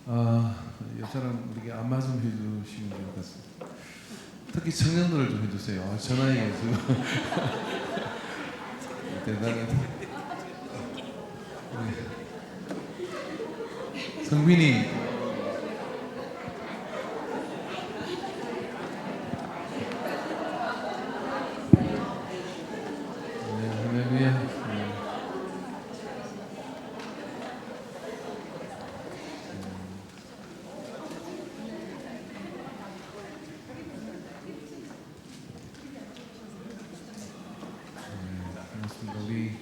옆사람 우리에게 안마 좀 해주시면 좋을 것 같습니다. 특히 청년들을 좀 해주세요. 저 나이에 지금 대단한 성빈이. 네, 할렐루야. 네. 반갑습니다. 우리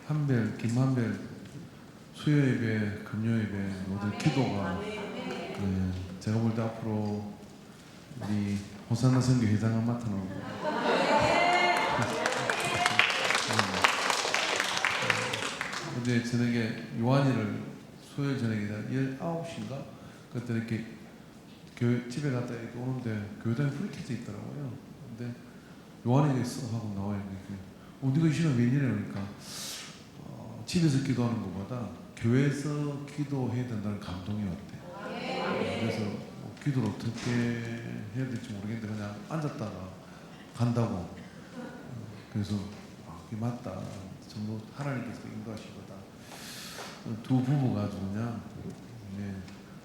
한별, 김한별 수요 예배, 금요 예배 모두 기도가 제가 볼 때 앞으로 우리 호산나 선교 회장을 맡아놓은 어제 저녁에 요한이를 수요일 저녁에 19시인가 그때 이렇게 집에 갔다 이렇게 오는데 교회당에 불이 켜져 있더라고요. 근데 요한이가 있어 하고 나와요. 이렇게 네가 이 시간 웬일이야? 그러니까 집에서 기도하는 것보다 교회에서 기도해야 된다는 감동이 왔대. 그래서 기도를 어떻게 해야 될지 모르겠는데 그냥 앉았다가 간다고. 그래서 그게 맞다. 전부 하나님께서 인도하신 거다. 두 부부가 아주 그냥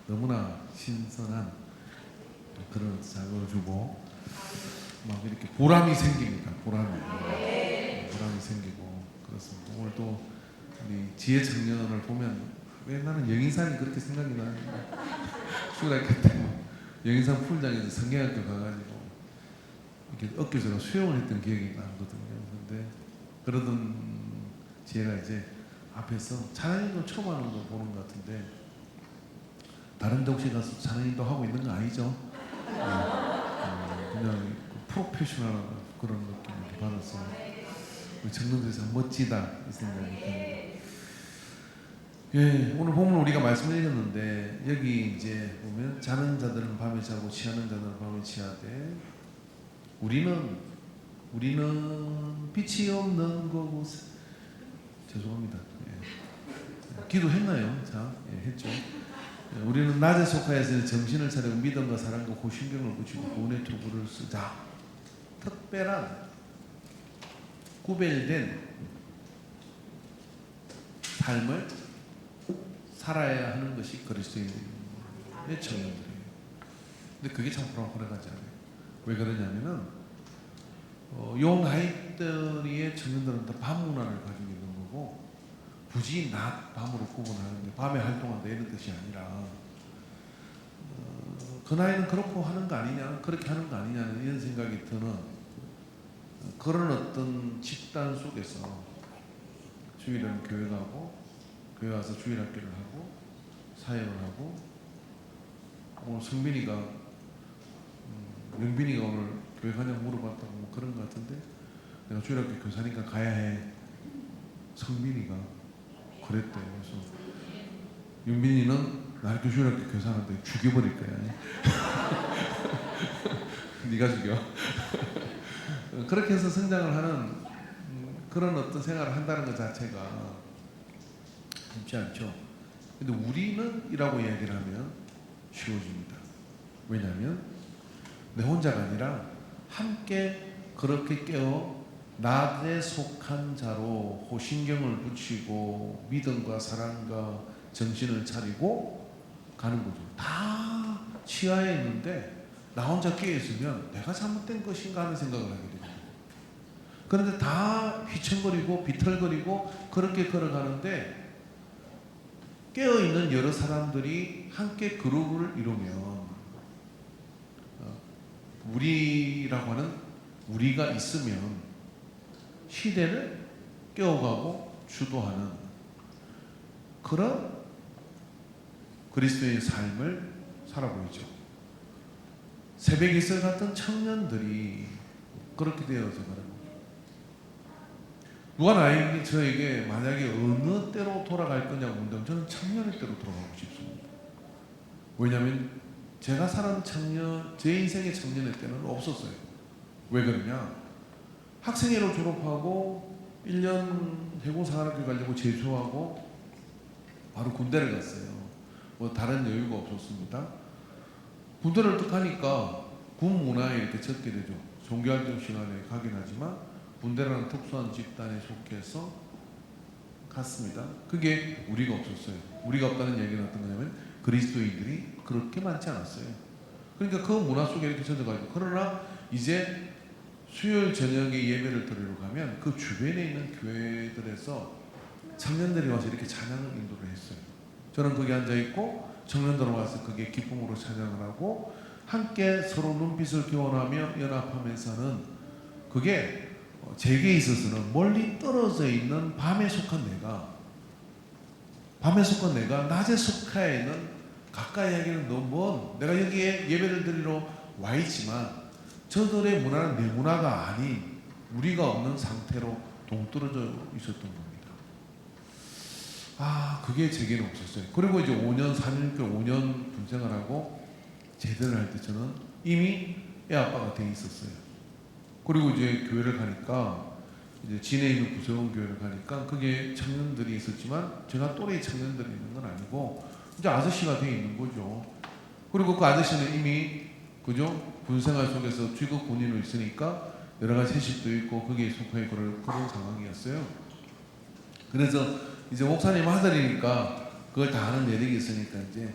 너무나 신선한 그런 자극을 주고 막 이렇게 보람이 생깁니다. 보람이 생기고 그렇습니다. 오늘 또 우리 지혜 청년을 보면 왜 나는 영인산이 그렇게 생각이 나는데 수락할 때 영인산 풀장에서 성경학교 가가지고 이렇게 엊그제로 수영을 했던 기억이 나거든요. 근데 그러던 지혜가 이제 앞에서 찬양인도 처음 하는 거 보는 것 같은데 다른 데 혹시 가서 찬양인도 하고 있는 거 아니죠? 그냥 프로페셔널 그런 느낌을 받아서 우리 청년들에서 멋지다 이 생각이 듭니다. 오늘 본문 우리가 말씀을 읽었는데 여기 이제 보면 자는 자들은 밤에 자고 취하는 자들은 밤에 취하되 우리는 빛이 없는 곳. 죄송합니다. 기도했나요? 자, 했죠. 우리는 낮에 속하여서 정신을 차리고 믿음과 사랑과 호신경을 붙이고 구원의 투구를 쓰자. 특별한 구별된 삶을 살아야 하는 것이 그리스도인의 청년들이에요. 근데 그게 참 불안하지 않아요. 왜 그러냐면은 요 나이대의 청년들은 다 밤 문화를 가지고 있는 거고 굳이 낮, 밤으로 구분하는데 밤에 활동한다 이런 뜻이 아니라 그 나이는 그렇고 하는 거 아니냐, 그렇게 하는 거 아니냐는 이런 생각이 드는 그런 어떤 집단 속에서 주일은 교회 가고 교회 와서 주일 학교를 하고 사역을 하고 오늘 성빈이가 영빈이가 오늘 교회 가냐고 물어봤다고 뭐 그런 것 같은데 내가 주일학교 교사니까 가야 해. 성빈이가 그랬대. 그래서 영빈이는 나 주일학교 교사하는데 죽여버릴 거야. 네가 죽여. 그렇게 해서 성장을 하는 그런 어떤 생활을 한다는 것 자체가 쉽지 않죠. 근데 우리는 이라고 이야기를 하면 쉬워집니다. 왜냐하면 내 혼자가 아니라 함께 그렇게 깨어 낮에 속한 자로 호신경을 붙이고 믿음과 사랑과 정신을 차리고 가는 거죠. 다 치하에 있는데 나 혼자 깨어 있으면 내가 잘못된 것인가 하는 생각을 하게 됩니다. 그런데 다 휘청거리고 비틀거리고 그렇게 걸어가는데 깨어있는 여러 사람들이 함께 그룹을 이루면 우리라고 하는 우리가 있으면 시대를 깨워가고 주도하는 그런 그리스도의 삶을 살아보이죠. 새벽 이슬 같은 청년들이 그렇게 되어서 가는 거예요. 누가 나에게 저에게 만약에 어느 때로 돌아갈 거냐고 묻는다면 저는 청년의 때로 돌아가고 싶습니다. 왜냐하면 제가 살은 청년, 제 인생의 청년의 때는 없었어요. 왜 그러냐? 학생회로 졸업하고 1년 해군사관학교 가려고 재수하고 바로 군대를 갔어요. 뭐 다른 여유가 없었습니다. 군대를 딱 가니까 군 문화에 이렇게 적게 되죠. 종교활동 시간에 가긴 하지만 군대라는 특수한 집단에 속해서 갔습니다. 그게 우리가 없었어요. 우리가 없다는 얘기는 어떤 거냐면 그리스도인들이 그렇게 많지 않았어요. 그러니까 그 문화 속에 이렇게 젖어가지고, 그러나 이제 수요일 저녁에 예배를 드리러 가면 그 주변에 있는 교회들에서 청년들이 와서 이렇게 찬양을 인도를 했어요. 저는 거기 앉아있고 청년들 와서 그게 기쁨으로 찬양을 하고 함께 서로 눈빛을 교환하며 연합하면서는, 그게 제게 있어서는 멀리 떨어져 있는 밤에 속한 내가 낮에 속해 있는 가까이 하기는 너무 먼, 내가 여기에 예배를 드리러 와 있지만 저들의 문화는 내 문화가 아닌 우리가 없는 상태로 동떨어져 있었던 겁니다. 그게 제게는 없었어요. 그리고 이제 5년 5년 군생활 하고 제대를 할 때 저는 이미 애 아빠가 돼 있었어요. 그리고 이제 교회를 가니까, 이제 진해 있는 구세원 교회를 가니까 그게 청년들이 있었지만 제가 또래 청년들이 있는 건 아니고 이제 아저씨가 돼 있는 거죠. 그리고 그 아저씨는 이미 그죠? 군생활 속에서 취급 군인으로 있으니까 여러 가지 세습도 있고 거기에 속해 그런 상황이었어요. 그래서 이제 목사님 아들이니까 그걸 다 하는 내력이 있으니까 이제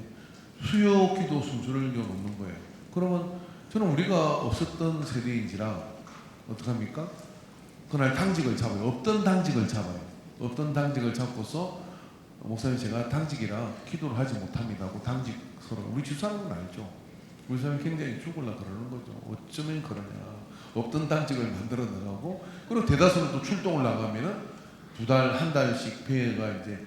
수요 기도 순서를 놓는 거예요. 그러면 저는 우리가 없었던 세대인지라 어떡합니까? 그날 당직을 잡아요. 없던 당직을 잡고서 목사님 제가 당직이라 기도를 하지 못합니다 하고 당직 서로, 우리 집사람은 알죠. 우리 사람이 굉장히 죽으려고 그러는 거죠. 어쩌면 그러냐. 없던 당직을 만들어 나가고, 그리고 대다수는 또 출동을 나가면은 2달, 1달씩 배가 이제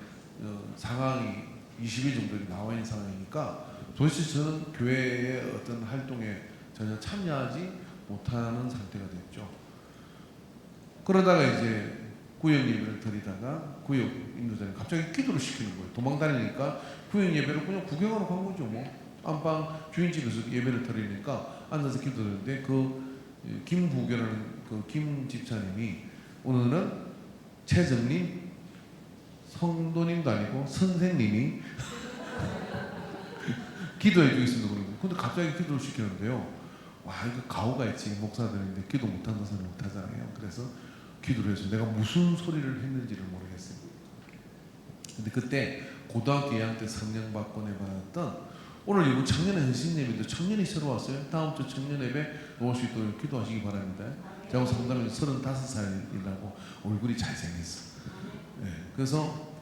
상황이 20일 정도 나와 있는 상황이니까 도대체 저는 교회의 어떤 활동에 전혀 참여하지 못하는 상태가 됐죠. 그러다가 이제 구역 예배를 드리다가 구역 인도자님 갑자기 기도를 시키는 거예요. 도망다니니까 구역 예배를 그냥 구경하러 간 거죠. 뭐 안방 주인집에서 예배를 드리니까 앉아서 기도하는데 그 김부교라는 그 김 집사님이 오늘은 최정님 성도님도 아니고 선생님이 기도해 주겠습니다 그러는 거예요. 근데 갑자기 기도를 시키는데요. 와, 이거 가오가 있지. 목사들인데 기도 못하는 사람은 못하잖아요. 그래서 기도를 해서 내가 무슨 소리를 했는지를 모르겠어요. 근데 그때 고등학교 2학년 때 성령 받고 내받았던, 오늘 이번 청년의 헌신 예배도 청년이 새로 왔어요. 다음 주 청년 예배 오실 수 있도록 기도하시기 바랍니다. 제가 상담에서 35살이라고 얼굴이 잘생겼어. 네, 그래서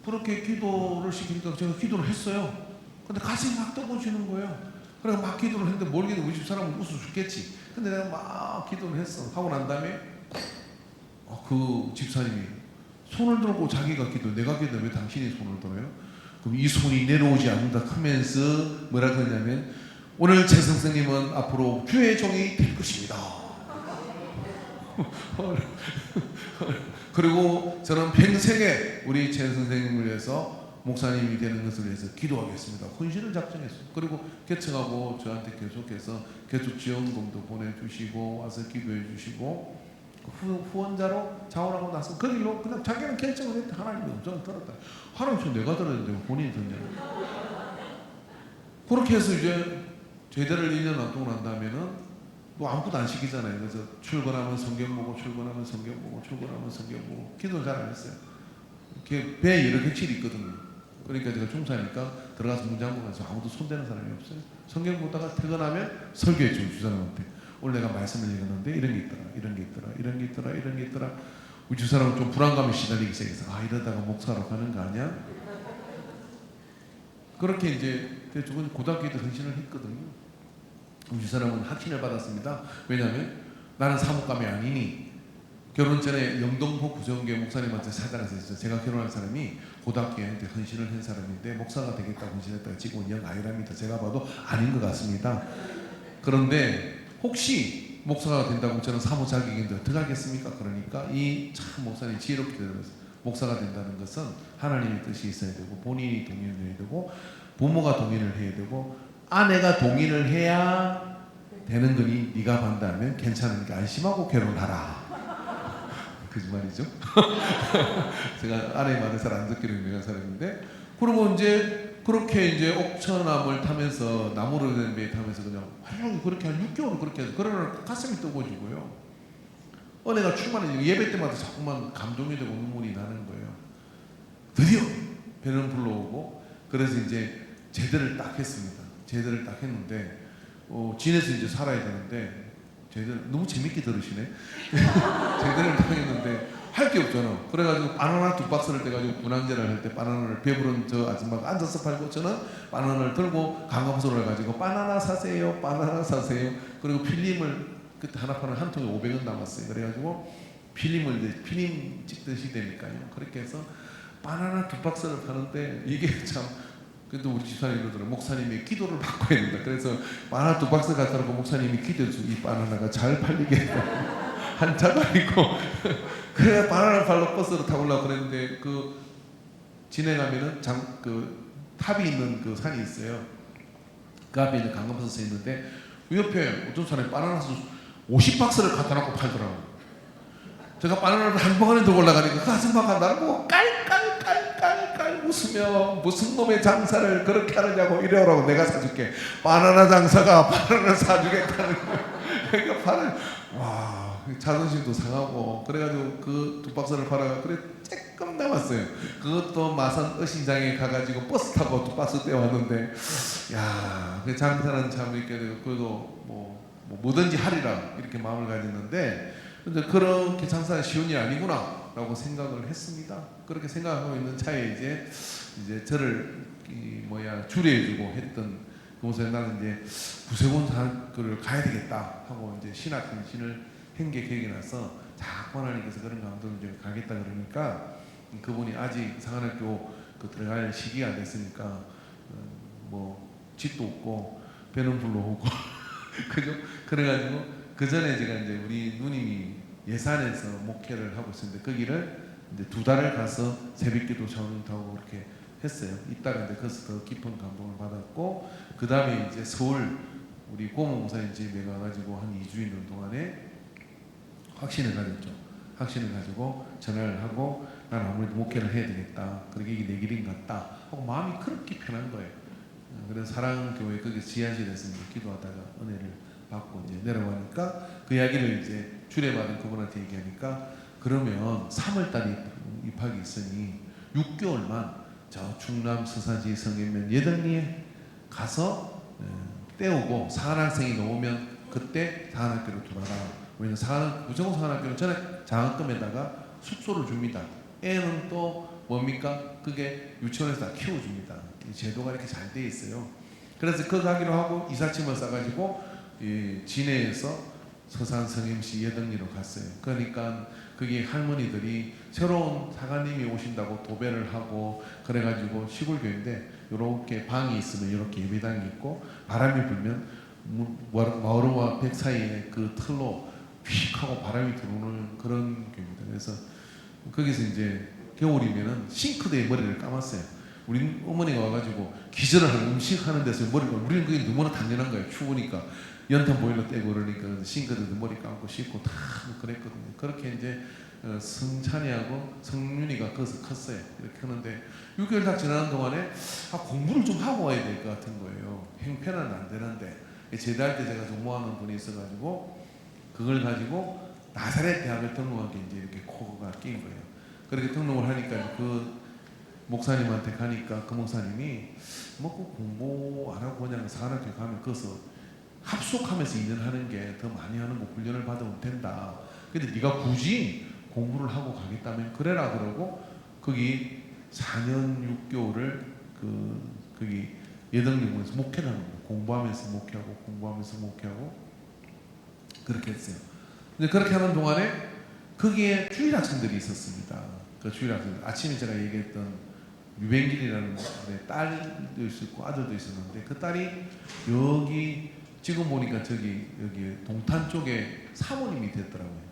그렇게 기도를 시키니까 제가 기도를 했어요. 근데 가슴이 막 떠보시는 거예요. 그래서 막 기도를 했는데 모르겠는데 우리 집 사람은 웃어 죽겠지. 근데 내가 막 기도를 했어. 하고 난 다음에 그 집사님이 손을 들고 자기가 기도, 내가 기도 왜 당신이 손을 들어요? 그럼 이 손이 내려오지 않는다 하면서 뭐라 그러냐면, 오늘 최 선생님은 앞으로 주의 종이 될 것입니다. 그리고 저는 평생에 우리 최 선생님을 위해서 목사님이 되는 것을 위해서 기도하겠습니다. 헌신을 작정했어요. 그리고 개척하고 저한테 계속해서 개척 지원금도 보내주시고 와서 기도해 주시고, 후원자로 자원하고 나서 그 일로 그냥 자기는 결정을 했대. 하나님이 음성을 들었다. 하나님 내가 들어야 되는데 본인이 듣냐고. 그렇게 해서 이제 제대를 1년 놔두고 난 다음에는 뭐 아무것도 안 시키잖아요. 그래서 출근하면 성경 보고 출근하면 성경 보고 출근하면 성경 보고, 기도는 잘 안 했어요. 배에 여러 객실이 있거든요. 그러니까 제가 중사니까 들어가서 문장고 가서 아무도 손대는 사람이 없어요. 성경 보다가 퇴근하면 설교해 주고 주사람한테 오늘 내가 말씀을 읽었는데 이런 게 있더라, 이런 게 있더라, 이런 게 있더라, 이런 게 있더라. 우리 주사람은 좀 불안감에 시달리기 시작해서 이러다가 목사로 가는 거 아니야? 그렇게 이제 저는 고등학교 때 헌신을 했거든요. 우리 주사람은 확신을 받았습니다. 왜냐하면 나는 사목감이 아니니, 결혼 전에 영동포 구성교회 목사님한테 찾아가서 있어요. 제가 결혼한 사람이 고등학교 때 헌신을 한 사람인데 목사가 되겠다고 헌신했다가 지금은 영 아니랍니다. 제가 봐도 아닌 것 같습니다. 그런데 혹시 목사가 된다고 저는 사모 자격인데 어떻게 하겠습니까? 그러니까 이 참 목사님 지혜롭게 들으면서, 목사가 된다는 것은 하나님의 뜻이 있어야 되고 본인이 동의를 해야 되고 부모가 동의를 해야 되고 아내가 동의를 해야 되는 거니 네가 반대하면 괜찮으니까 안심하고 결혼하라. 거짓말이죠. 제가 아내의 말을 잘 안 듣기로 유명한 사람인데, 그리고 이제 그렇게 이제 옥천암을 타면서 나무로 된 배 타면서 그냥 활용이 그렇게 한 6개월을 그렇게 해서 그러나 가슴이 뜨거워지고요. 은혜가 충만해. 예배 때마다 자꾸만 감동이 되고 눈물이 나는 거예요. 드디어 배는 불러오고 그래서 이제 제대를 딱 했습니다. 제대를 딱 했는데 진에서 이제 살아야 되는데 제대를 너무 재밌게 들으시네. 제대를 딱 했는데 할 게 없잖아. 그래가지고 바나나 2박스를 떼가지고 분황제를 할 때 바나나를 배부른 저 아줌마가 앉아서 팔고 저는 바나나를 들고 강감소를 해가지고 바나나 사세요, 바나나 사세요. 그리고 필름을 그때 하나 파는 한 통에 500원 남았어요. 그래가지고 필름을 이제 필름 찍듯이 되니까요. 그렇게 해서 바나나 2박스를 파는데 이게 참 그래도 우리 집사님이 그러더라고요. 목사님이 기도를 바꿔야 된다. 그래서 바나나 2박스 갖다 놓고 목사님이 기도해서 이 바나나가 잘 팔리게 한 자가이고 그래야 바나나 팔러 버스로 타고 오려고 그랬는데 그 진행하면은 그 탑이 있는 그 산이 있어요. 그 앞에 있는 강감버스 있는데 그 옆에 어떤 사람이 바나나 50박스를 갖다 놓고 팔더라고요. 제가 바나나를 한 번에 들고 올라가니까 그 아줌마가 나를 보고 깔깔깔깔깔 웃으며 무슨 놈의 장사를 그렇게 하느냐고 이래오라고 내가 사줄게. 바나나 장사가 바나나 사주겠다는 거예요. 그러니까 바나나 와 자존심도 상하고 그래가지고 그 2박스를 팔아가 그래 조금 남았어요. 그것도 마산 어신장에 가가지고 버스 타고 2박스 떼왔는데 야 그 장사는 참 이렇게 그래도 뭐든지 하리라 이렇게 마음을 가졌는데 근데 그렇게 장사는 쉬운 일이 아니구나라고 생각을 했습니다. 그렇게 생각하고 있는 차에 이제 저를 주례해주고 했던 그곳에 나는 이제 구세군사를 가야 되겠다 하고 이제 신학근신을 한 게 기억이 나서 자꾸 하나님께서 그런 감동을 이제 가겠다 그러니까 그분이 아직 상한학교 들어갈 시기가 안 됐으니까 집도 없고 배는 불러오고 그죠? 그래가지고 그 전에 제가 이제 우리 누님이 예산에서 목회를 하고 있었는데 거기를 이제 2달을 가서 새벽기도 전도하고 그렇게 했어요. 이따가 이제 거기서 더 깊은 감동을 받았고 그 다음에 이제 서울 우리 고모 목사님 집에 가가지고 한 2주 있는 동안에 확신을 가졌죠. 확신을 가지고 전화를 하고 난 아무래도 목회를 해야 되겠다. 그렇게 이게 내 길인 것 같다 하고 마음이 그렇게 편한 거예요. 그래서 사랑교회 거기서 지하실에서 이제 기도하다가 은혜를 받고 이제 내려가니까 그 이야기를 이제 주례받은 그분한테 얘기하니까 그러면 3월달에 입학이 있으니 6개월만 저 충남 서사지 성인면 예덕리에 가서 떼우고 사관학생이 나오면 그때 사관학교로 돌아라. 왜냐면 구정호 사관학교는 전에 장학금에다가 숙소를 줍니다. 애는 또 뭡니까? 그게 유치원에서 다 키워줍니다. 이 제도가 이렇게 잘 돼 있어요. 그래서 그거 가기로 하고 이삿짐을 싸가지고 진해에서 서산 성임시 예덕리로 갔어요. 그러니까 그게 할머니들이 새로운 사관님이 오신다고 도배를 하고 그래가지고 시골 교회인데 이렇게 방이 있으면 이렇게 예배당이 있고 바람이 불면 마을과 백 사이에 그 틀로 휙 하고 바람이 들어오는 그런 교회입니다. 그래서 거기서 이제 겨울이면은 싱크대에 머리를 감았어요. 우리 어머니가 와가지고 기절을 하는 음식 하는 데서 머리가 우리는 그게 너무나 당연한 거예요. 추우니까 연탄 보일러 떼고 그러니까 싱크대도 머리 감고 씻고 다 그랬거든요. 그렇게 이제 성찬이하고 성윤이가 거기서 컸어요. 이렇게 하는데 6개월 딱 지나는 동안에 공부를 좀 하고 와야 될 것 같은 거예요. 행편은 안 되는데 제대할 때 제가 종모하는 분이 있어가지고 그걸 가지고 나사렛 대학을 등록한 게 이제 이렇게 코가 끼인 거예요. 그렇게 등록을 하니까 그 목사님한테 가니까 그 목사님이 뭐 공부 안 하고 그냥 사관학교 가면 거기서 합숙하면서 일을 하는 게 더 많이 하는 거 훈련을 받으면 된다. 근데 네가 굳이 공부를 하고 가겠다면 그래라 그러고 거기 4년 6개월을 거기 예덕리에서 목회를 하는 거예요. 공부하면서 목회하고 공부하면서 목회하고 그렇게 했어요. 근데 그렇게 하는 동안에 거기에 주일 학생들이 있었습니다. 그 주일 학생들 아침에 제가 얘기했던 유뱅길이라는 딸도 있었고 아들도 있었는데 그 딸이 여기 지금 보니까 여기 동탄 쪽에 사모님이 됐더라고요.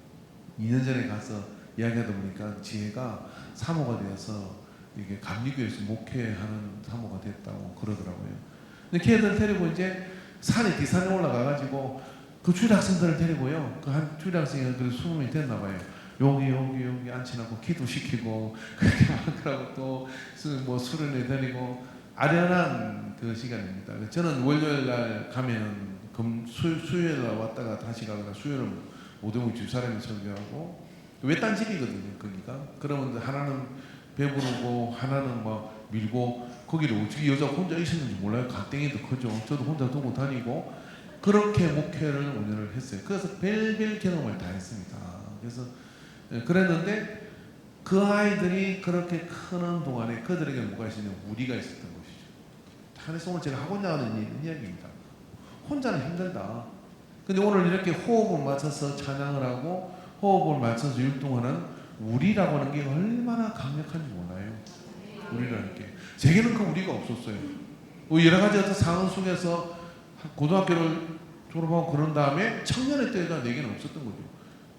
2년 전에 가서 이야기하다 보니까 지혜가 사모가 되어서 이게 감리교에서 목회하는 사모가 됐다고 그러더라고요. 근데 걔들 데리고 이제 뒷산에 올라가가지고 그 주일 학생들을 데리고요. 그 한 주일 학생이 그래도 20명이 됐나 봐요. 여기 앉혀놓고 기도시키고 그렇게 하더라고. 또 뭐 술을 내다니고 아련한 그 시간입니다. 저는 월요일 날 가면 수요일 날 왔다가 다시 가거나 수요일은 못 오면 집사람이 설교하고 외딴 집이거든요. 거기가. 그러면 하나는 배부르고 하나는 막 밀고 거기를 어떻게 여자가 혼자 있었는지 몰라요. 갓땡이도 크죠. 저도 혼자 두고 다니고 그렇게 목회를 운영을 했어요. 그래서 별별 경험을 다 했습니다. 그래서 그랬는데 그 아이들이 그렇게 크는 동안에 그들에게 뭐가 있었냐, 우리가 있었던 것이죠. 그래서 오늘 제가 하고자 하는 이야기입니다. 혼자는 힘들다. 근데 오늘 이렇게 호흡을 맞춰서 찬양을 하고 호흡을 맞춰서 율동하는 우리라고 하는 게 얼마나 강력한지 몰라요. 우리라는 게. 제게는 그 우리가 없었어요. 여러 가지 어떤 상황 속에서 고등학교를 졸업하고 그런 다음에 청년의 때가 내게는 없었던 거죠.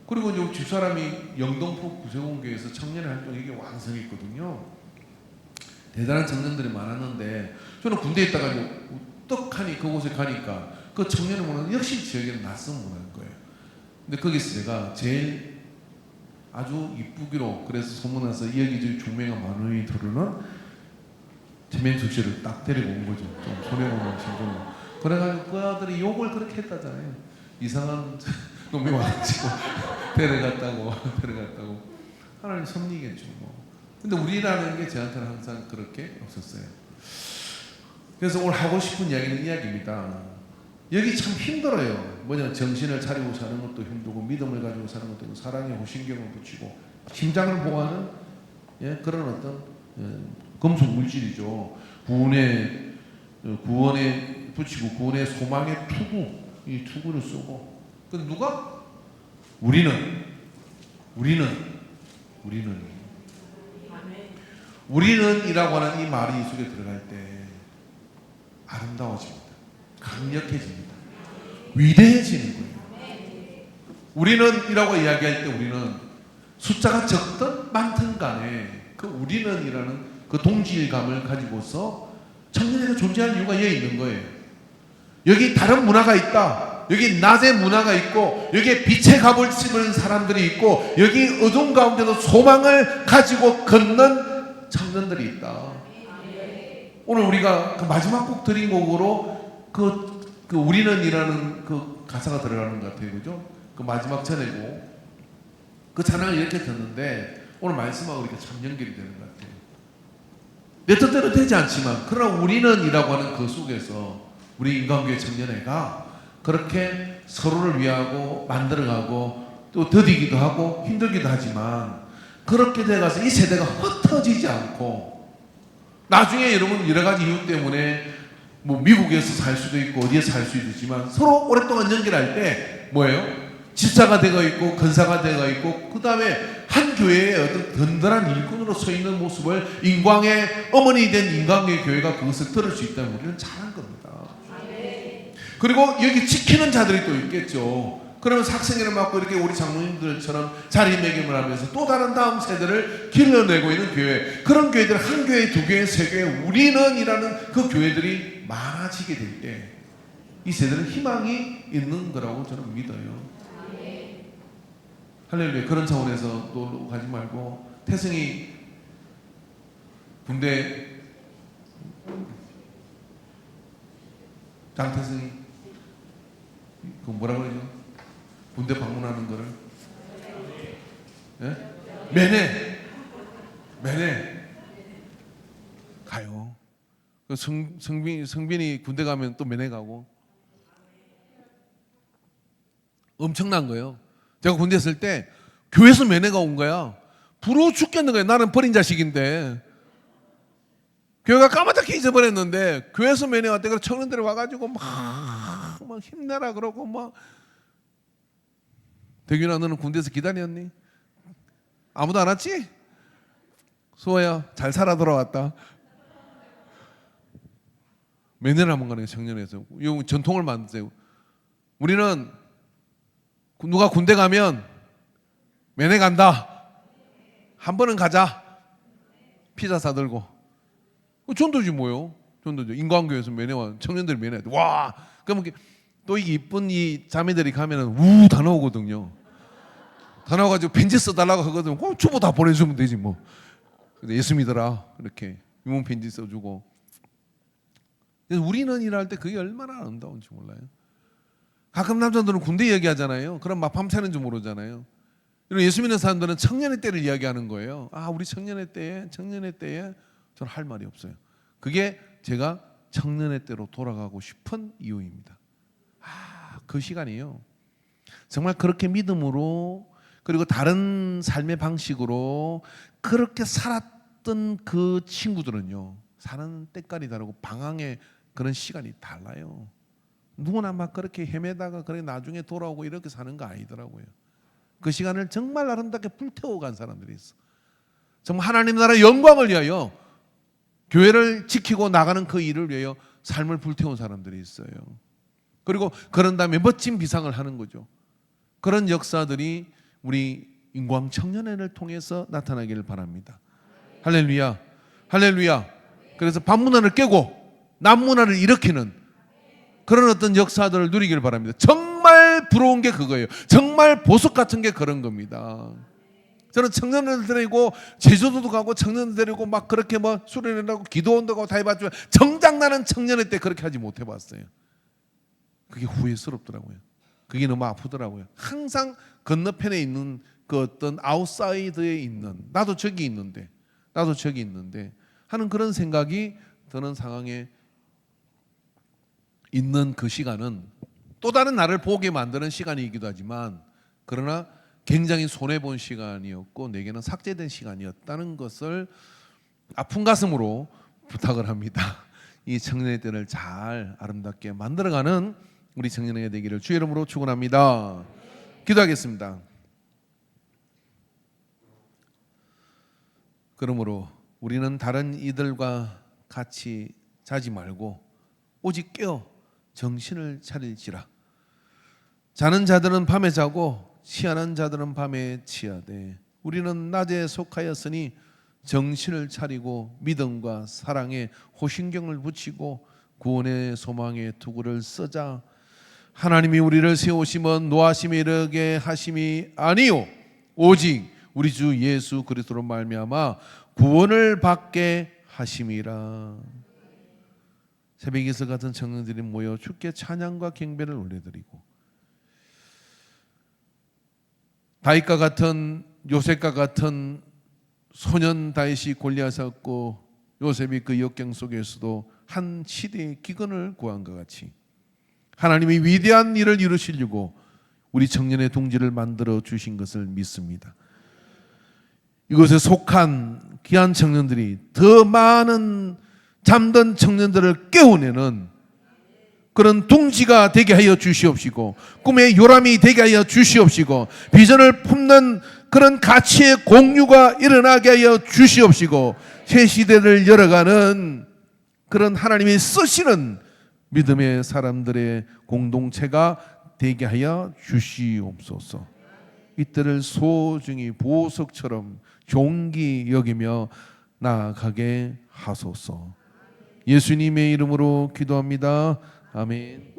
그리고 이제 집사람이 영동포 구세공교회에서 청년의 활동이 이게 왕성했거든요. 대단한 청년들이 많았는데 저는 군대에 있다가 이제 떡하니 그곳에 가니까 그 청년의 문화는 역시 저에게는 낯선 문화인 거예요. 근데 거기서 제가 제일 아주 이쁘기로 그래서 소문나서 여기저기 중매가 많이 들으는 최명숙 씨를 딱 데리고 온 거죠. 좀 손해보는 심정으로. 그래가지고 그 아들이 욕을 그렇게 했다잖아요. 이상한 놈이 와가지고 데려갔다고. 하나님 섭리겠죠 뭐. 근데 우리라는 게 저한테는 항상 그렇게 없었어요. 그래서 오늘 하고 싶은 이야기는 이야기입니다. 여기 참 힘들어요. 뭐냐, 정신을 차리고 사는 것도 힘들고 믿음을 가지고 사는 것도 힘들고 사랑의 호신경을 붙이고 심장을 보호하는 그런 어떤 금속 물질이죠. 구원에 붙이고 구원의 소망의 투구, 이 투구를 쓰고. 근데 누가? 우리는 이라고 하는 이 말이 이 속에 들어갈 때 아름다워집니다. 강력해집니다. 위대해지는 거예요. 우리는 이라고 이야기할 때 우리는 숫자가 적든 많든 간에 그 우리는 이라는 그 동질감을 가지고서 청년회가 존재할 이유가 여기 있는 거예요. 여기 다른 문화가 있다. 여기 낮의 문화가 있고 여기에 빛의 값을 치는 사람들이 있고 여기 어두운 가운데도 소망을 가지고 걷는 청년들이 있다. 오늘 우리가 그 마지막 곡 드린 곡으로 그 우리는 이라는 그 가사가 들어가는 것 같아요. 그죠? 그 마지막 전에고 그 찬양을 이렇게 듣는데 오늘 말씀하고 이렇게 참 연결이 되는 것 같아요. 내 뜻대로 되지 않지만 그러나 우리는 이라고 하는 그 속에서 우리 인간교회 청년회가 그렇게 서로를 위하고 만들어가고 또 더디기도 하고 힘들기도 하지만 그렇게 돼가서 이 세대가 흩어지지 않고 나중에 여러분 여러 가지 이유 때문에 뭐 미국에서 살 수도 있고 어디에서 살 수도 있지만 서로 오랫동안 연결할 때 뭐예요? 집사가 되어 있고 건사가 되어 있고 그 다음에 한 교회의 어떤 든든한 일꾼으로 서 있는 모습을 인광의 어머니 된 인광의 교회가 그것을 들을 수 있다면 우리는 잘한 겁니다. 그리고 여기 지키는 자들이 또 있겠죠. 그러면 학생회를 맡고 이렇게 우리 장로님들처럼 자리매김을 하면서 또 다른 다음 세대를 길러내고 있는 교회, 그런 교회들 한 교회, 두 교회, 세 교회, 우리는 이라는 그 교회들이 많아지게 될 때 이 세대는 희망이 있는 거라고 저는 믿어요. 할렐루야. 그런 차원에서 놀러 가지 말고 태승이 군대 장태승이 그 뭐라 그러죠? 군대 방문하는 거를 매네 가요. 그 성빈이 군대 가면 또 매네 가고 엄청난 거예요. 제가 군대 있을 때 교회에서 매네가 온 거야. 부러워 죽겠는 거야. 나는 버린 자식인데 교회가 까마득히 잊어버렸는데 교회에서 매네 왔대. 그래서 청년들이 와가지고 막 힘내라 그러고 막 대균아 너는 군대에서 기다렸니? 아무도 안 왔지? 수호야 잘 살아 돌아왔다. 매네를 한번 가는 청년에서 이 전통을 만드세요. 우리는 누가 군대 가면 매네 간다. 한 번은 가자. 피자 사들고. 전도지 뭐요? 전도죠. 인광교회에서 매네 와 청년들이 매네. 와. 그러면 또 이 이쁜 이 자매들이 가면은 다 나오거든요. 전화 와가지고 편지 써달라고 하거든. 그럼 주보 다 보내주면 되지 뭐. 근데 예수 믿어라 이렇게 유문 편지 써주고. 그래서 우리는 일할 때 그게 얼마나 아름다운지 몰라요. 가끔 남자들은 군대 얘기하잖아요. 그럼 막 밤새는 줄 모르잖아요. 예수 믿는 사람들은 청년의 때를 이야기하는 거예요. 아, 우리 청년의 때에 저는 할 말이 없어요. 그게 제가 청년의 때로 돌아가고 싶은 이유입니다. 아, 그 시간이요. 정말 그렇게 믿음으로 그리고 다른 삶의 방식으로 그렇게 살았던 그 친구들은요, 사는 때깔이 다르고 방황의 그런 시간이 달라요. 누구나 막 그렇게 헤매다가 그렇게 나중에 돌아오고 이렇게 사는 거 아니더라고요. 그 시간을 정말 아름답게 불태워간 사람들이 있어. 정말 하나님 나라의 영광을 위하여 교회를 지키고 나가는 그 일을 위하여 삶을 불태운 사람들이 있어요. 그리고 그런 다음에 멋진 비상을 하는 거죠. 그런 역사들이 우리 인광 청년회를 통해서 나타나기를 바랍니다. 할렐루야, 할렐루야. 그래서 밤문화를 깨고 남문화를 일으키는 그런 어떤 역사들을 누리기를 바랍니다. 정말 부러운 게 그거예요. 정말 보석 같은 게 그런 겁니다. 저는 청년들 데리고 제주도도 가고 청년들 데리고 막 그렇게 뭐 수련회라고 기도원다고 다 해봤지만 정작 나는 청년회 때 그렇게 하지 못해봤어요. 그게 후회스럽더라고요. 그게 너무 아프더라고요. 항상 건너편에 있는 그 어떤 아웃사이드에 있는 나도 저기 있는데 하는 그런 생각이 드는 상황에 있는 그 시간은 또 다른 나를 보게 만드는 시간이기도 하지만 그러나 굉장히 손해본 시간이었고 내게는 삭제된 시간이었다는 것을 아픈 가슴으로 부탁을 합니다. 이 청년의 때를 잘 아름답게 만들어가는 우리 청년회가 되기를 주의 이름으로 축원합니다. 기도하겠습니다. 그러므로 우리는 다른 이들과 같이 자지 말고 오직 깨어 정신을 차릴지라. 자는 자들은 밤에 자고 취하는 자들은 밤에 취하되 우리는 낮에 속하였으니 정신을 차리고 믿음과 사랑에 호신경을 붙이고 구원의 소망의 투구를 쓰자. 하나님이 우리를 세우심은 노하심에 이르게 하심이 아니요 오직 우리 주 예수 그리스도로 말미암아 구원을 받게 하심이라. 새벽 이슬 같은 청년들이 모여 주께 찬양과 경배를 올려드리고 다윗과 같은 요셉과 같은 소년 다윗이 골리앗이었고 요셉이 그 역경 속에서도 한 시대의 기근을 구한 것 같이 하나님이 위대한 일을 이루시려고 우리 청년의 둥지를 만들어 주신 것을 믿습니다. 이곳에 속한 귀한 청년들이 더 많은 잠든 청년들을 깨우내는 그런 둥지가 되게 하여 주시옵시고 꿈의 요람이 되게 하여 주시옵시고 비전을 품는 그런 가치의 공유가 일어나게 하여 주시옵시고 새 시대를 열어가는 그런 하나님이 쓰시는 믿음의 사람들의 공동체가 되게 하여 주시옵소서. 이때를 소중히 보석처럼 존귀 여기며 나아가게 하소서. 예수님의 이름으로 기도합니다. 아멘.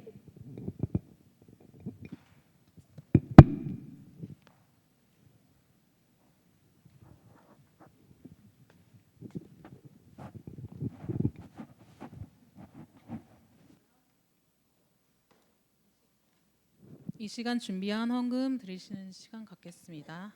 이 시간 준비한 헌금 드리시는 시간 갖겠습니다.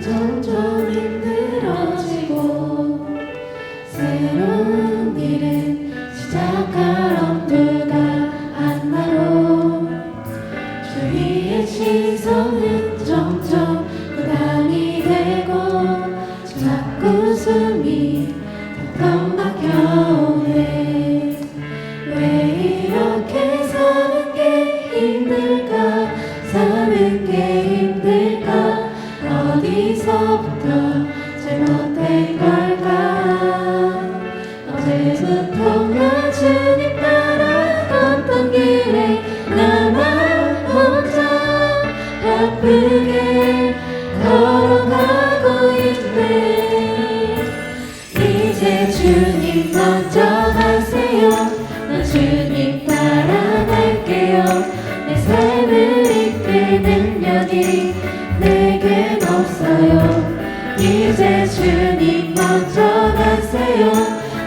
점점 힘들어지고 새로운 일을 시작할 엄두가 안 나고 주위의 시선은 점점 부담이 되고 자꾸 숨이 덜컥 막혀 이제 주님 먼저 가세요. 난 주님 따라갈게요. 내 삶을 이끌 능력이 내겐 없어요. 이제 주님 먼저 가세요.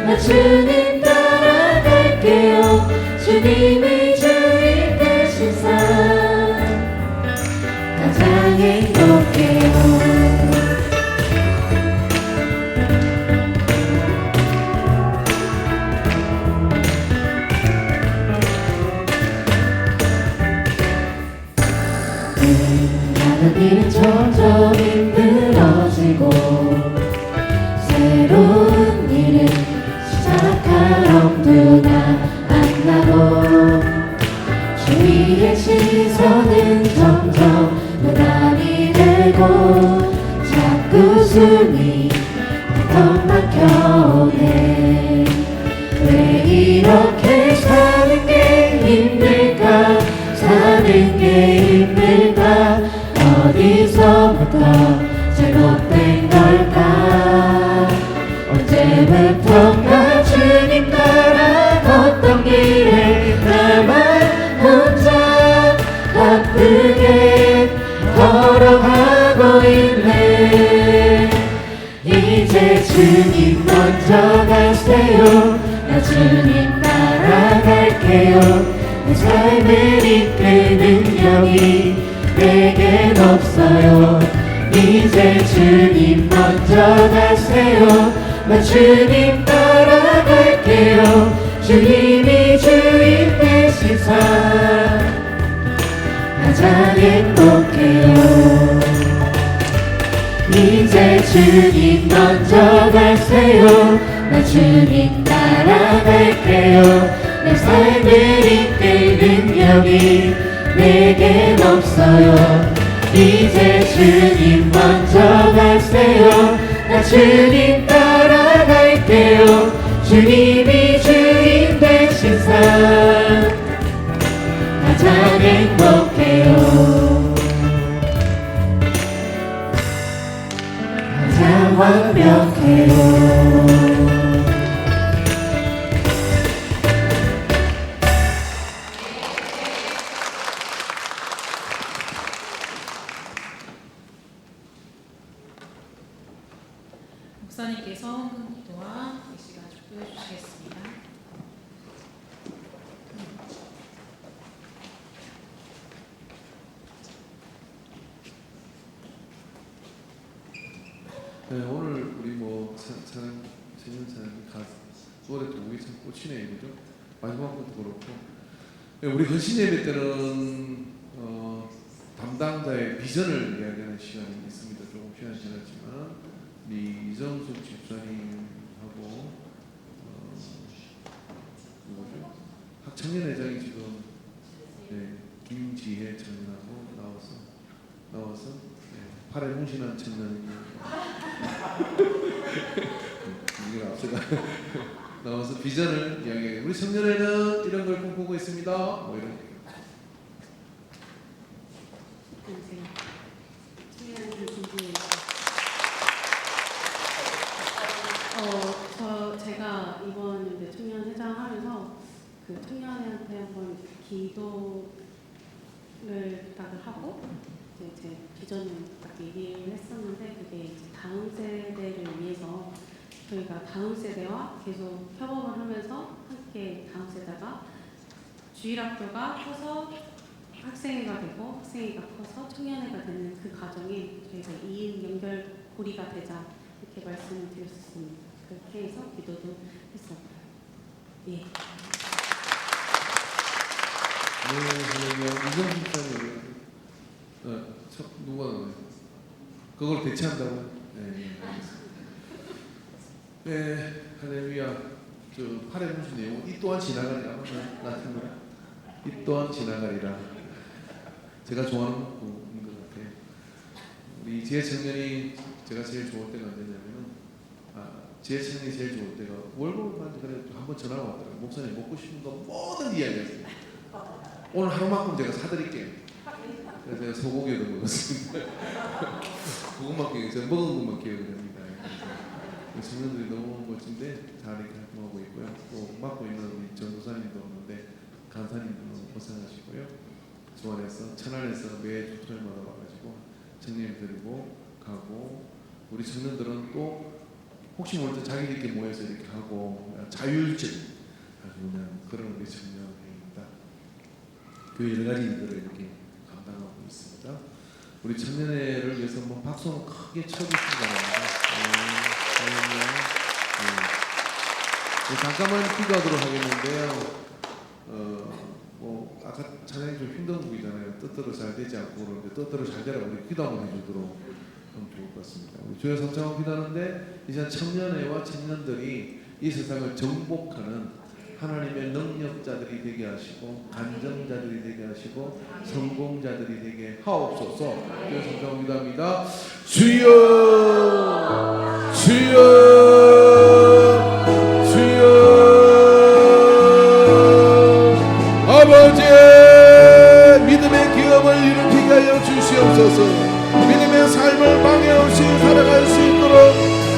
나 주님 따라갈게요. 주님이 주인 되신 삶 가장 행복해요. 하는 일은 점점 힘들어지고 새로운 일을 시작할 엄두가 안 나고 주위의 시선은 점점 부담이 되고 자꾸 숨이 턱 막혀오네. 왜 이렇게 사는 게 힘들까? 사는 게 힘들까? 어디서부터 잘못된 걸까? 언제부턴가 주님 따라 걷던 길에 나만 혼자 바쁘게 걸어가고 있네. 이제 주님 먼저 가세요. 나 주님 따라갈게요. 내 삶을 이끌 능력이 내겐 없어요. 이제 주님 먼저 가세요. 나 주님 따라갈게요. 주님이 주인 되신 삶 가장 행복해요. 이제 주님 먼저 가세요. 나 주님 따라갈게요. 내 삶을 이끌 능력이 내겐 없어요. 이제 주님 먼저 가세요. 나 주님 따라갈게요. 주님이 주인 되신 삶 가장 행복해요. 가장 완벽해요. 목사님께서 헌금 기도와 이 시간 축도해 주시겠습니다. 네, 오늘 우리 뭐 찬양 수월에 또 우리 참 꽂히네요, 그죠? 마지막 것도 그렇고. 네, 우리 헌신 예배 때는 담당자의 비전을 이야기하는 시간이 있습니다. 조금 시간이 지났지만 우리 이정숙 집사님하고 누구죠? 학청년회장이 지금 김지혜 청년하고 나와서 팔에 뭉신한 청년이 우리가 앞서가 나와서 비전을 이야기해요. 우리 청년회는 이런 걸 꿈꾸고 있습니다. 뭐 이런. 제가 이번 이제 청년 회장 하면서 그 청년한테 한번 기도를 부탁을 하고 이제 제 비전을 딱 얘기를 했었는데 그게 이제 다음 세대를 위해서 저희가 다음 세대와 계속 협업을 하면서 함께 다음 세대가 주일학교가 커서 학생회가 되고 학생회가 커서 청년회가 되는 그 과정에 저희가 이인 연결고리가 되자 이렇게 말씀을 드렸었습니다. 그렇게 해서 기도도 했었고요. 예. 네, 이정숙 집사님 누가 그걸 대체한다고? 네, 네, 할렐루야. 저 팔에 무슨 내용? 이 또한 지나가리라. 같은 거라. 이 또한 지나가리라. 제가 좋아하는 곡인 것 같아요. 우리 지혜 청년이 제가 제일 좋을 때가 언제냐면은 지혜 청년이 제일 좋을 때가 월급을 받을 때 한번 전화가 왔더라고요. 목사님 먹고 싶은 거 뭐든 이야기했어요. 오늘 하루만큼 제가 사드릴게요. 그래서 제가 소고기를 먹었습니다. 그것만 기억해요. 제가 먹은 것만 기억을 합니다. 청년들이 너무 멋진데 잘 이렇게 활동하고 있고요. 또 맡고 있는 우리 전도사님도 없는데 간사님도 너무 고생하시고요. 수원에서 천안에서 매주 토요일마다 와가지고 청년 드리고 가고, 우리 청년들은 또 혹시 모를 때 자기들끼리 모여서 이렇게 하고 자율적인 아주 그냥 그런 우리 청년회입니다. 그 여러 가지 일들을 이렇게 감당하고 있습니다. 우리 청년회를 위해서 한번 박수 한번 크게 쳐주시기 바랍니다. 잠깐만 기도하도록 하겠는데요. 뭐 아까 찬양이 좀 힘든 곡이잖아요. 뜻대로 잘 되지 않고 그러는데 뜻대로 잘 되라고 우리 기도 한번 해주도록 하면 좋을 것 같습니다. 우리 주여 삼창하고 기도하는데 이제 청년회와 청년들이 이 세상을 정복하는 하나님의 능력자들이 되게 하시고 간정자들이 되게 하시고 성공자들이 되게 하옵소서. 주여 삼창하고 기도합니다. 주여 주여 주여 아버지의 믿음의 기업을 일으키게 하여 주시옵소서. 믿음의 삶을 방해 없이 살아갈 수 있도록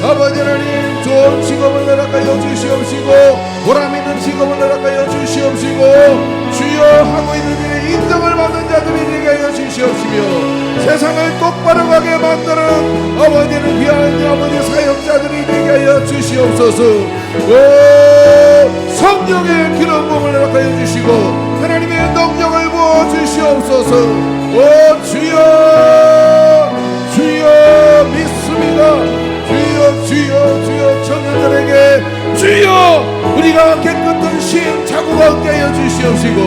아버지 하나님 좋은 직업을 허락하여 주시옵시고 보람 있는 직업을 허락하여 주시옵시고 주여 하고 있는 일에 인정을 받는 자들이 되게 하여 주시옵시며 세상을 똑바로 가게 만드는 아버지는 귀한 아버지 사역자들이 되게 하여 주시옵소서. 오 성령의 기름 부음을 허락하여 주시고 하나님의 능력을 부어 주시옵소서. 오 주여 주여 믿습니다. 주여 주여 주여 청년들에게 주여 우리가 깨끗한 신 자국 얻게 하여 주시옵시고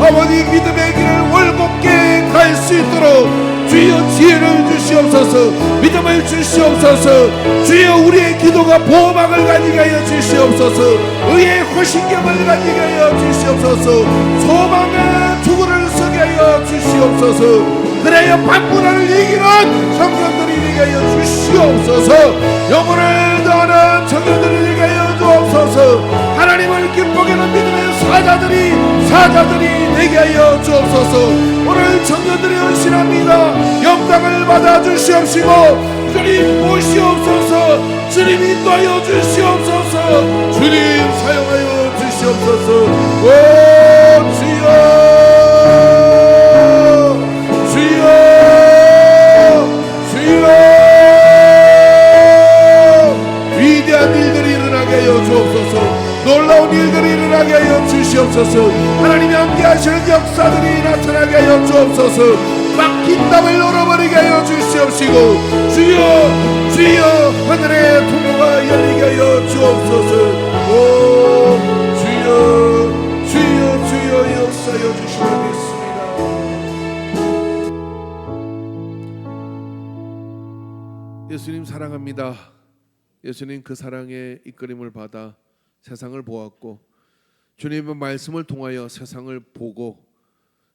아버지 믿음의 길을 월곱게 갈 수 있도록 주여 지혜를 주시옵소서. 믿음을 주시옵소서. 주여 우리의 기도가 보호막을 가지게 하여 주시옵소서. 의의 호신경을 가지게 하여 주시옵소서. 소망의 투구를 서게 하여 주시옵소서. 그래야 반문화를 이기는 청년들이 되게 하여 주시옵소서. 영혼을 더하는 청년들이 되게 하여 주옵소서. 하나님을 기쁘게 하는 믿음의 사자들이 되게 하여 주옵소서. 오늘 청년들이 헌신합니다. 영광을 받아 주시옵시고 주님 모시옵소서. 주님 인도하여 주시옵소서. 주님 사용하여 주시옵소서. 오 주여 위대한 일들이 일어나게 하여 주옵소서. 놀라운 일들이 일어나게 하여 주시옵소서. 하나님이 함께 하시는 역사들이 나타나게 하여 주옵소서. 막힌 담을 열어버리게 하여 주시옵시고 주여 주여 하늘의 통로가 열리게 하여 주옵소서. 오 주여 주여 주여 역사하여 주시옵소서. 예수님 사랑합니다. 예수님 그 사랑의 이끌림을 받아 세상을 보았고 주님의 말씀을 통하여 세상을 보고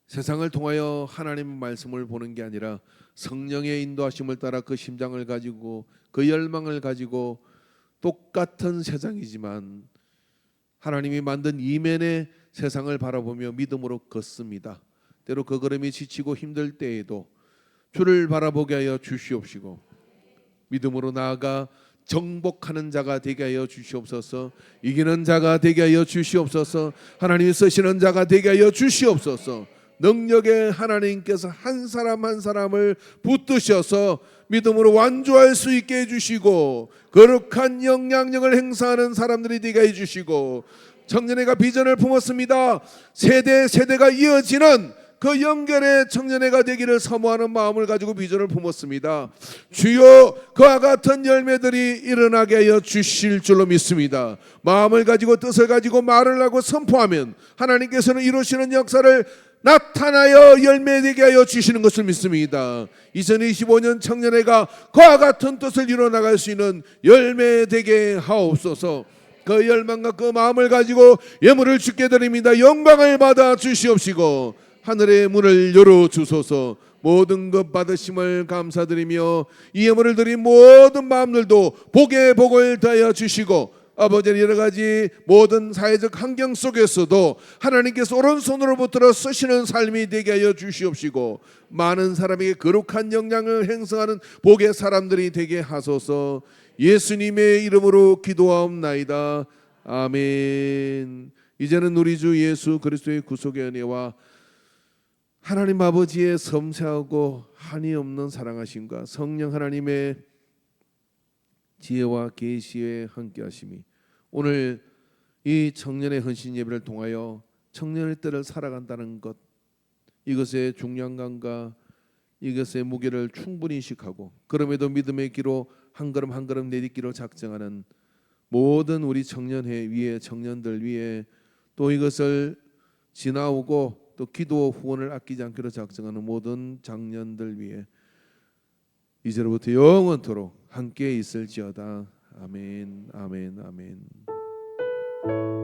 세상을 통하여 하나님의 말씀을 보는 게 아니라 성령의 인도하심을 따라 그 심장을 가지고 그 열망을 가지고 똑같은 세상이지만 하나님이 만든 이면의 세상을 바라보며 믿음으로 걷습니다. 때로 그 걸음이 지치고 힘들 때에도 주를 바라보게 하여 주시옵시고 믿음으로 나아가 정복하는 자가 되게 하여 주시옵소서. 이기는 자가 되게 하여 주시옵소서. 하나님이 쓰시는 자가 되게 하여 주시옵소서. 능력의 하나님께서 한 사람 한 사람을 붙드셔서 믿음으로 완주할 수 있게 해주시고 거룩한 영향력을 행사하는 사람들이 되게 해주시고 청년회가 비전을 품었습니다. 세대가 이어지는 그 연결의 청년회가 되기를 사모하는 마음을 가지고 비전을 품었습니다. 주여 그와 같은 열매들이 일어나게 하여 주실 줄로 믿습니다. 마음을 가지고 뜻을 가지고 말을 하고 선포하면 하나님께서는 이루시는 역사를 나타나여 열매되게 하여 주시는 것을 믿습니다. 2025년 청년회가 그와 같은 뜻을 이뤄나갈 수 있는 열매되게 하옵소서. 그 열망과 그 마음을 가지고 예물을 주께 드립니다. 영광을 받아 주시옵시고 하늘의 문을 열어주소서. 모든 것 받으심을 감사드리며 이 예물을 드린 모든 마음들도 복에 복을 더하여 주시고 아버지는 여러 가지 모든 사회적 환경 속에서도 하나님께서 오른손으로 붙들어 쓰시는 삶이 되게 하여 주시옵시고 많은 사람에게 거룩한 영향을 행사하는 복의 사람들이 되게 하소서. 예수님의 이름으로 기도하옵나이다. 아멘. 이제는 우리 주 예수 그리스도의 구속의 은혜와 하나님 아버지의 섬세하고 한이 없는 사랑하심과 성령 하나님의 지혜와 계시에 함께하심이 오늘 이 청년의 헌신 예배를 통하여 청년의 때를 살아간다는 것, 이것의 중량감과 이것의 무게를 충분히 인식하고 그럼에도 믿음의 길로 한 걸음 한 걸음 내딛기로 작정하는 모든 우리 청년회 위에 청년들 위에 또 이것을 지나오고 또 기도 후원을 아끼지 않기로 작정하는 모든 장년들 위해 이제로부터 영원토록 함께 있을지어다. 아멘, 아멘, 아멘.